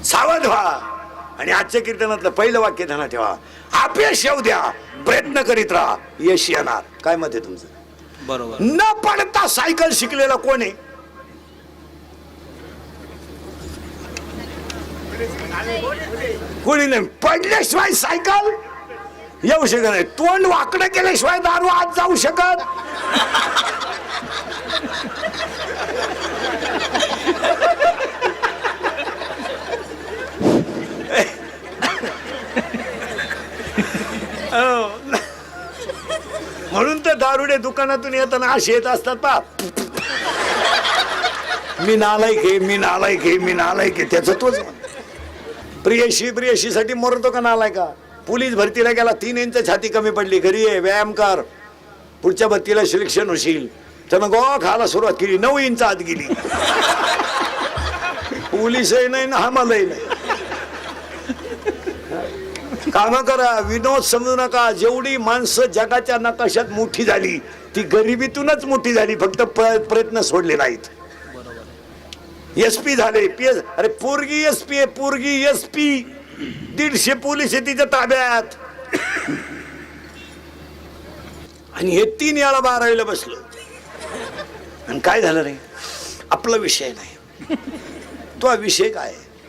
सावध व्हा. आणि आजच्या कीर्तनातलं पहिलं वाक्य ध्यानात ठेवा, अपयश येऊ द्या, प्रयत्न करीत राहा, यश येणार. काय मत आहे तुमचं? बरोबर. न पडता सायकल शिकलेला कोण आहे? कोणी नाही. पडल्याशिवाय सायकल येऊ शकत नाही. तोंड वाकडं केल्याशिवाय दारू आत जाऊ शकत. म्हणून तर दारुडे दुकानातून येताना असे येत असतात. पा मी नालायक आहे, मी नालायक आहे, मी नालायक आहे. त्याचं तोच प्रियशीसाठी मरतो का नालायका? पोलीस भरतीला गेला, 3 इंच छाती कमी पडली, घरी आहे, व्यायाम कर, पुढच्या भरतीला सिलेक्शन होशील. त्यानं गोवा खायला सुरुवात केली, 9 इंच आत गेली. पोलीसही नाही ना आम्हालाही नाही. काम करा, विनोद समजू नका. जेवढी माणसं जगाच्या नकाशात मोठी झाली ती गरिबीतूनच मोठी झाली, फक्त प्रयत्न सोडले नाहीत. SP झाले, PS. अरे पोरगी SP आहे, पोरगी SP. 150 पोलीस आहे तिच्या ताब्यात. आणि हे 3 वेळा 12वीला बसलो. आणि काय झालं रे? आपला विषय नाही. तो विषय काय?